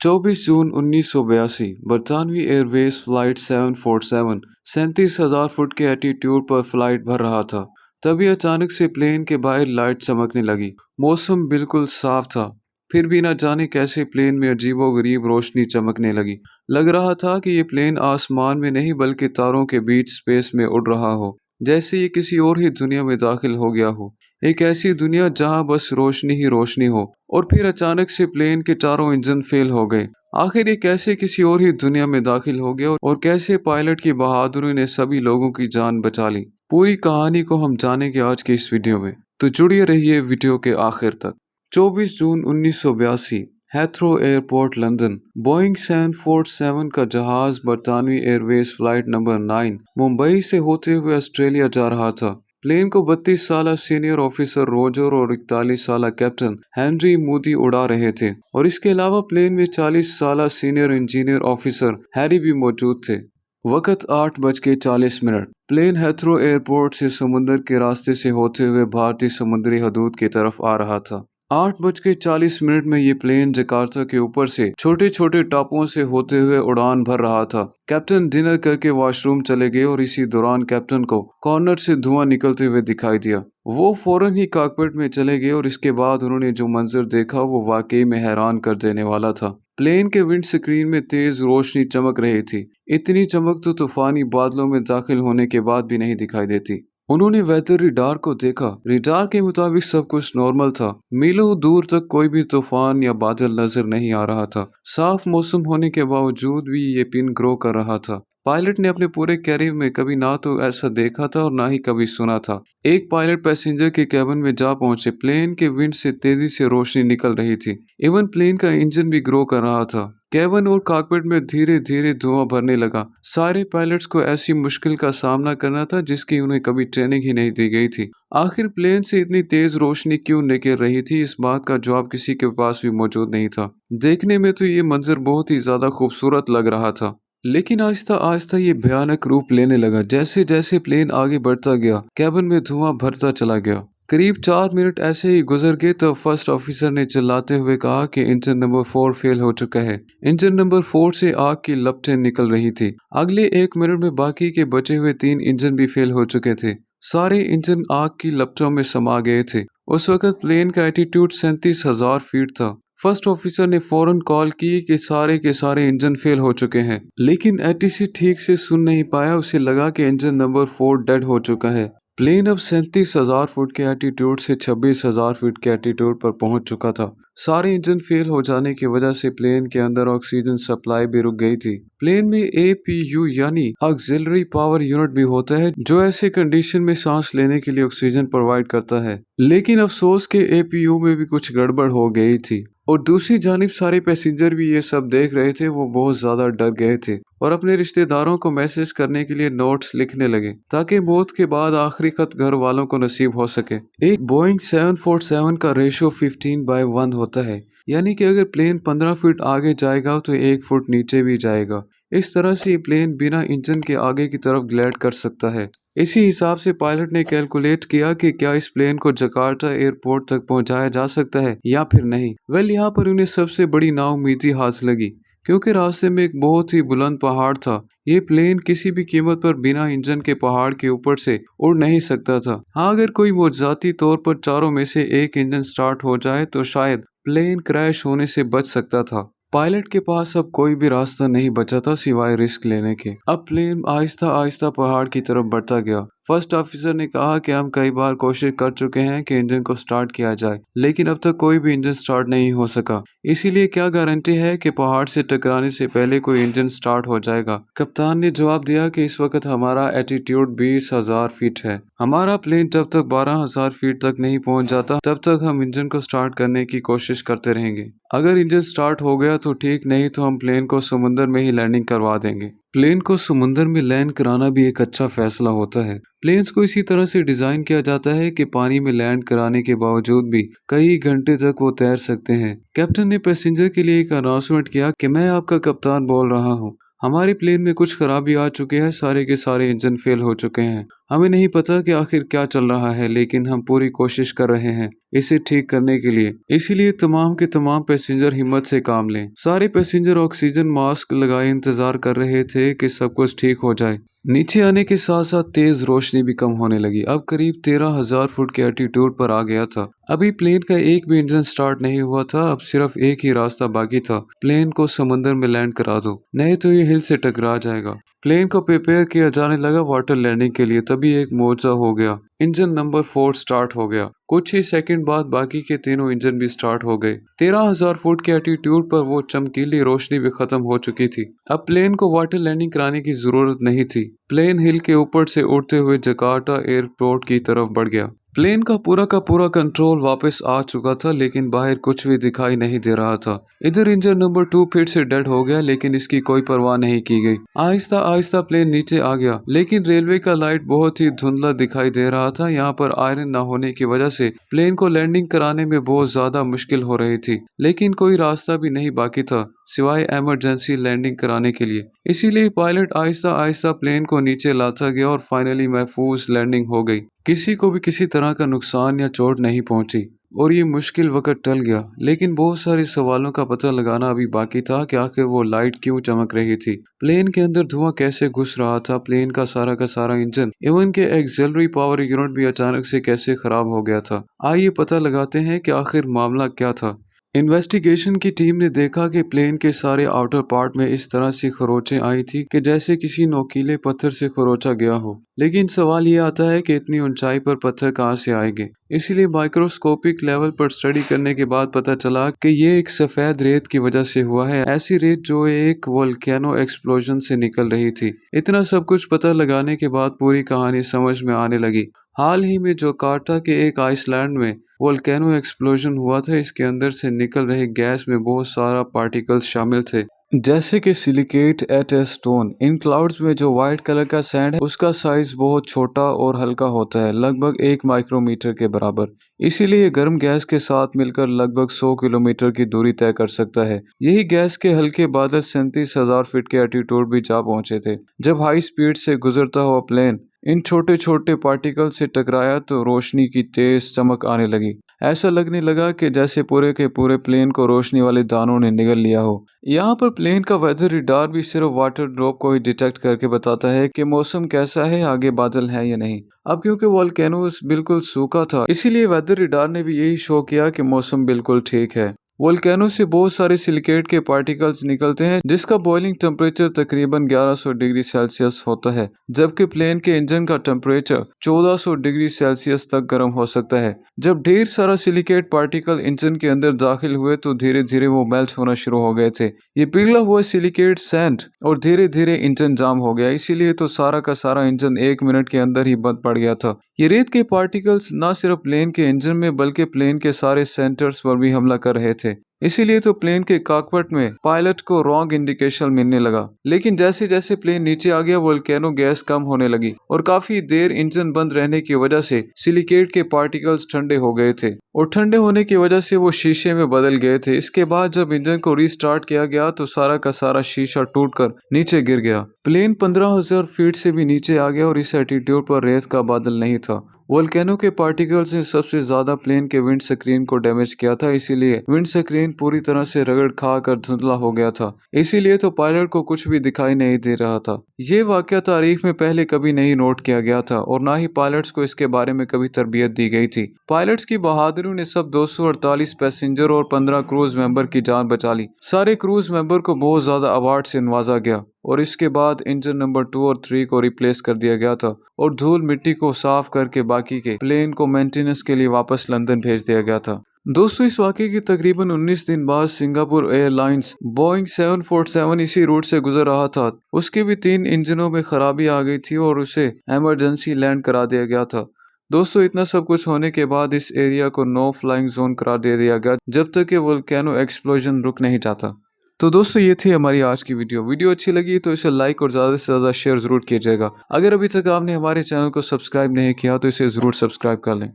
24 जून 1982 बरतानवी Airways flight 747 37,000 foot के altitude पर flight भर रहा था। तभी अचानक से प्लेन के बाहर लाइट चमकने लगी। मौसम बिल्कुल साफ था, फिर भी न जाने कैसे प्लेन में अजीबोगरीब रोशनी चमकने लगी। लग रहा था कि ये प्लेन आसमान में नहीं बल्कि तारों के बीच स्पेस में उड़ रहा हो, जैसे ये किसी और ही दुनिया में दाखिल हो गया हो। एक ऐसी दुनिया जहां बस रोशनी ही रोशनी हो। और फिर अचानक से प्लेन के चारों इंजन फेल हो गए। आखिर ये कैसे किसी और ही दुनिया में दाखिल हो गया और कैसे पायलट की बहादुरी ने सभी लोगों की जान बचा ली। पूरी कहानी को हम जानेंगे आज के इस वीडियो में, तो जुड़िए रहिए वीडियो के आखिर तक। 24 जून 1982 हेथ्रो एयरपोर्ट लंदन। बोइंग 747 का जहाज बरतानवी एयरवेज फ्लाइट नंबर 9 मुंबई से होते हुए ऑस्ट्रेलिया जा रहा था। प्लेन को 32 साल सीनियर ऑफिसर रोजर और 41 साल कैप्टन हेनरी मूडी उड़ा रहे थे, और इसके अलावा प्लेन में 40 साल सीनियर इंजीनियर ऑफिसर हैरी भी मौजूद थे। वक्त 8:40। प्लेन हेथ्रो एयरपोर्ट से समुद्र के रास्ते से होते हुए भारतीय समुद्री हदूद की तरफ आ रहा था। 8:40 में ये प्लेन जकार्ता के ऊपर से छोटे छोटे टापुओं से होते हुए उड़ान भर रहा था। कैप्टन डिनर करके वॉशरूम चले गए और इसी दौरान कैप्टन को कॉर्नर से धुआं निकलते हुए दिखाई दिया। वो फौरन ही कॉकपिट में चले गए और इसके बाद उन्होंने जो मंजर देखा वो वाकई में हैरान कर देने वाला था। प्लेन के विंड स्क्रीन में तेज रोशनी चमक रही थी। इतनी चमक तो तूफानी बादलों में दाखिल होने के बाद भी नहीं दिखाई देती। उन्होंने वेदर रिडार को देखा। रिडार के मुताबिक सब कुछ नॉर्मल था। मीलों दूर तक कोई भी तूफान या बादल नजर नहीं आ रहा था। साफ मौसम होने के बावजूद भी ये पिन ग्रो कर रहा था। पायलट ने अपने पूरे कैरियर में कभी ना तो ऐसा देखा था और ना ही कभी सुना था। एक पायलट पैसेंजर के कैबिन में जा पहुंचे। प्लेन के विंड से तेजी से रोशनी निकल रही थी। इवन प्लेन का इंजन भी ग्रो कर रहा था। कैबिन और कॉकपिट में धीरे धीरे धुआं भरने लगा। सारे पायलट्स को ऐसी मुश्किल का सामना करना था जिसकी उन्हें कभी ट्रेनिंग ही नहीं दी गई थी। आखिर प्लेन से इतनी तेज रोशनी क्यों निकल रही थी, इस बात का जवाब किसी के पास भी मौजूद नहीं था। देखने में तो ये मंजर बहुत ही ज्यादा खूबसूरत लग रहा था, लेकिन आहिस्ता आहिस्ता ये भयानक रूप लेने लगा। जैसे जैसे प्लेन आगे बढ़ता गया, कैबिन में धुआं भरता चला गया। करीब 4 मिनट ऐसे ही गुजर गए तो फर्स्ट ऑफिसर ने चिल्लाते हुए कहा कि इंजन नंबर 4 फेल हो चुका है। इंजन नंबर 4 से आग की लपटें निकल रही थी। अगले 1 मिनट में बाकी के बचे हुए 3 इंजन भी फेल हो चुके थे। सारे इंजन आग की लपटों में समा गए थे। उस वक्त प्लेन का एल्टीट्यूड 37,000 फीट था। फर्स्ट ऑफिसर ने फौरन कॉल की कि सारे के सारे इंजन फेल हो चुके हैं, लेकिन एटीसी ठीक से सुन नहीं पाया। उसे लगा कि इंजन नंबर 4 डेड हो चुका है। प्लेन अब 37,000 फुट के एल्टीट्यूड से 26,000 फीट के एल्टीट्यूड पर पहुंच चुका था। सारे इंजन फेल हो जाने की वजह से प्लेन के अंदर ऑक्सीजन सप्लाई भी रुक गई थी। प्लेन में APU यानी ऑक्सिलरी पावर यूनिट भी होता है, जो ऐसे कंडीशन में सांस लेने के लिए ऑक्सीजन प्रोवाइड करता है। लेकिन अफसोस के APU में भी कुछ गड़बड़ हो गई थी। और दूसरी जानिब सारे पैसेंजर भी ये सब देख रहे थे। वो बहुत ज्यादा डर गए थे और अपने रिश्तेदारों को मैसेज करने के लिए नोट्स लिखने लगे, ताकि मौत के बाद आखिरी खत घर वालों को नसीब हो सके। एक बोइंग 747 का रेशो 15:1 होता है, यानी कि अगर प्लेन 15 फीट आगे जाएगा तो 1 फुट नीचे भी जाएगा। इस तरह से ये प्लेन बिना इंजन के आगे की तरफ ग्लाइड कर सकता है। इसी हिसाब से पायलट ने कैलकुलेट किया कि क्या इस प्लेन को जकार्ता एयरपोर्ट तक पहुंचाया जा सकता है या फिर नहीं। वेल, यहाँ पर उन्हें सबसे बड़ी नाउम्मीदी हाथ लगी, क्योंकि रास्ते में एक बहुत ही बुलंद पहाड़ था। ये प्लेन किसी भी कीमत पर बिना इंजन के पहाड़ के ऊपर से उड़ नहीं सकता था। हाँ, अगर कोई मौजूदाती तौर पर चारों में से एक इंजन स्टार्ट हो जाए तो शायद प्लेन क्रैश होने से बच सकता था। पायलट के पास अब कोई भी रास्ता नहीं बचा था सिवाय रिस्क लेने के। अब प्लेन आहिस्ता आहिस्ता पहाड़ की तरफ बढ़ता गया। फर्स्ट ऑफिसर ने कहा कि हम कई बार कोशिश कर चुके हैं कि इंजन को स्टार्ट किया जाए, लेकिन अब तक कोई भी इंजन स्टार्ट नहीं हो सका। इसीलिए क्या गारंटी है कि पहाड़ से टकराने से पहले कोई इंजन स्टार्ट हो जाएगा। कप्तान ने जवाब दिया कि इस वक्त हमारा एल्टीट्यूड 20,000 फीट है। हमारा प्लेन जब तक 12,000 फीट तक नहीं पहुंच जाता तब तक हम इंजन को स्टार्ट करने की कोशिश करते रहेंगे। अगर इंजन स्टार्ट हो गया तो ठीक, नहीं तो हम प्लेन को समुद्र में ही लैंडिंग करवा देंगे। प्लेन को समुद्र में लैंड कराना भी एक अच्छा फैसला होता है। प्लेन्स को इसी तरह से डिजाइन किया जाता है कि पानी में लैंड कराने के बावजूद भी कई घंटे तक वो तैर सकते हैं। कैप्टन ने पैसेंजर के लिए एक अनाउंसमेंट किया कि मैं आपका कप्तान बोल रहा हूँ। हमारे प्लेन में कुछ खराबी आ चुकी है, सारे के सारे इंजन फेल हो चुके हैं। हमें नहीं पता कि आखिर क्या चल रहा है, लेकिन हम पूरी कोशिश कर रहे हैं इसे ठीक करने के लिए। इसीलिए तमाम के तमाम पैसेंजर हिम्मत से काम लें। सारे पैसेंजर ऑक्सीजन मास्क लगाए इंतजार कर रहे थे कि सब कुछ ठीक हो जाए। नीचे आने के साथ साथ तेज रोशनी भी कम होने लगी। अब करीब 13,000 फुट के एल्टीट्यूड पर आ गया था। अभी प्लेन का एक भी इंजन स्टार्ट नहीं हुआ था। अब सिर्फ एक ही रास्ता बाकी था, प्लेन को समंदर में लैंड करा दो, नहीं तो ये हिल से टकरा जाएगा। प्लेन को प्रिपेयर किया जाने लगा वाटर लैंडिंग के लिए। तभी एक मोर्चा हो गया। इंजन नंबर 4 स्टार्ट हो गया। कुछ ही सेकंड बाद बाकी के तीनों इंजन भी स्टार्ट हो गए। 13,000 फुट के एल्टीट्यूड पर वो चमकीली रोशनी भी खत्म हो चुकी थी। अब प्लेन को वाटर लैंडिंग कराने की जरूरत नहीं थी। प्लेन हिल के ऊपर से उड़ते हुए जकार्ता एयरपोर्ट की तरफ बढ़ गया। प्लेन का पूरा कंट्रोल वापस आ चुका था, लेकिन बाहर कुछ भी दिखाई नहीं दे रहा था। इधर इंजन नंबर 2 फिर से डेड हो गया, लेकिन इसकी कोई परवाह नहीं की गई। आहिस्ता आहिस्ता प्लेन नीचे आ गया, लेकिन रेलवे का लाइट बहुत ही धुंधला दिखाई दे रहा था। यहाँ पर आयरन न होने की वजह से प्लेन को लैंडिंग कराने में बहुत ज्यादा मुश्किल हो रही थी, लेकिन कोई रास्ता भी नहीं बाकी था सिवाय इमरजेंसी लैंडिंग कराने के लिए। इसीलिए पायलट आहिस्ता आहिस्ता प्लेन को नीचे लाता गया और फाइनली महफूज लैंडिंग हो गई। किसी को भी किसी तरह का नुकसान या चोट नहीं पहुंची और ये मुश्किल वक्त टल गया। लेकिन बहुत सारे सवालों का पता लगाना अभी बाकी था कि आखिर वो लाइट क्यों चमक रही थी, प्लेन के अंदर धुआं कैसे घुस रहा था, प्लेन का सारा इंजन इवन के एक्सिलरी पावर यूनिट भी अचानक से कैसे खराब हो गया था। आइए पता लगाते हैं कि आखिर मामला क्या था। इन्वेस्टिगेशन की टीम ने देखा कि प्लेन के सारे आउटर पार्ट में इस तरह से खरोंचें आई थी कि जैसे किसी नोकीले पत्थर से खरोंचा गया हो। लेकिन सवाल ये आता है कि इतनी ऊंचाई पर पत्थर कहाँ से आएंगे। इसीलिए माइक्रोस्कोपिक लेवल पर स्टडी करने के बाद पता चला कि ये एक सफेद रेत की वजह से हुआ है, ऐसी रेत जो एक वोल्केनो एक्सप्लोजन से निकल रही थी। इतना सब कुछ पता लगाने के बाद पूरी कहानी समझ में आने लगी। हाल ही में जकार्ता के एक आइसलैंड में वोल्केनो एक्सप्लोजन हुआ था। इसके अंदर से निकल रहे गैस में बहुत सारा पार्टिकल्स शामिल थे, जैसे कि सिलिकेट एट ए स्टोन। इन क्लाउड्स में जो व्हाइट कलर का सैंड है उसका साइज बहुत छोटा और हल्का होता है, लगभग 1 माइक्रोमीटर के बराबर। इसीलिए गर्म गैस के साथ मिलकर लगभग 100 किलोमीटर की दूरी तय कर सकता है। यही गैस के हल्के बादल 37,000 फीट के एल्टीट्यूड भी जा पहुंचे थे। जब हाई स्पीड से गुजरता हुआ प्लेन इन छोटे छोटे पार्टिकल से टकराया तो रोशनी की तेज चमक आने लगी। ऐसा लगने लगा कि जैसे पूरे के पूरे प्लेन को रोशनी वाले दानों ने निगल लिया हो। यहाँ पर प्लेन का वेदर रिडार भी सिर्फ वाटर ड्रॉप को ही डिटेक्ट करके बताता है कि मौसम कैसा है, आगे बादल है या नहीं। अब क्योंकि वोल्केनोस बिल्कुल सूखा था, इसीलिए वेदर रिडार ने भी यही शो किया कि मौसम बिल्कुल ठीक है। वोल्केनो से बहुत सारे सिलिकेट के पार्टिकल्स निकलते हैं, जिसका बॉइलिंग टेम्परेचर तकरीबन 1100 डिग्री सेल्सियस होता है, जबकि प्लेन के इंजन का टेम्परेचर 1400 डिग्री सेल्सियस तक गर्म हो सकता है। जब ढेर सारा सिलिकेट पार्टिकल इंजन के अंदर दाखिल हुए तो धीरे धीरे वो मेल्ट होना शुरू हो गए थे। ये पिघला हुआ सिलिकेट सैंड और धीरे धीरे इंजन जाम हो गया। इसीलिए तो सारा का सारा इंजन 1 मिनट के अंदर ही बंद पड़ गया था। ये रेत के पार्टिकल्स न सिर्फ प्लेन के इंजन में बल्कि प्लेन के सारे सेंटर्स पर भी हमला कर रहे थे। इसीलिए तो प्लेन के कॉकपिट में पायलट को रॉन्ग इंडिकेशन मिलने लगा। लेकिन जैसे जैसे प्लेन नीचे आ गया वोल्केनो गैस कम होने लगी और काफी देर इंजन बंद रहने की वजह से सिलिकेट के पार्टिकल्स ठंडे हो गए थे और ठंडे होने की वजह से वो शीशे में बदल गए थे। इसके बाद जब इंजन को रीस्टार्ट किया गया तो सारा का सारा शीशा टूटकर नीचे गिर गया। प्लेन 15,000 फीट से भी नीचे आ गया और इस एल्टीट्यूड पर रेत का बादल नहीं था। वोल्केनो के पार्टिकल्स ने सबसे ज्यादा प्लेन के विंड स्क्रीन को डैमेज किया था, इसीलिए विंड स्क्रीन पूरी तरह से रगड़ खा कर धुंधला हो गया था। इसीलिए तो पायलट को कुछ भी दिखाई नहीं दे रहा था। ये वाकया तारीख में पहले कभी नहीं नोट किया गया था और ना ही पायलट्स को इसके बारे में कभी तरबियत दी गई थी। पायलट्स की बहादुरी ने सब 248 पैसेंजर और 15 क्रूज मेंबर की जान बचा ली। सारे क्रूज मेंबर को बहुत ज्यादा अवार्ड से नवाजा गया और इसके बाद इंजन नंबर 2 और 3 को रिप्लेस कर दिया गया था और धूल मिट्टी को साफ करके बाकी के प्लेन को मेंटेनेंस के लिए वापस लंदन भेज दिया गया था। दोस्तों, इस वाकये के तकरीबन 19 दिन बाद सिंगापुर एयरलाइंस बोइंग 747 इसी रूट से गुजर रहा था। उसके भी 3 इंजनों में खराबी आ गई थी और उसे इमरजेंसी लैंड करा दिया गया था। दोस्तों, इतना सब कुछ होने के बाद इस एरिया को नो फ्लाइंग जोन करार दे दिया गया जब तक कि वोल्केनो एक्सप्लोजन रुक नहीं जाता। तो दोस्तों, ये थी हमारी आज की वीडियो अच्छी लगी तो इसे लाइक और ज़्यादा से ज़्यादा शेयर ज़रूर कीजिएगा। अगर अभी तक आपने हमारे चैनल को सब्सक्राइब नहीं किया तो इसे ज़रूर सब्सक्राइब कर लें।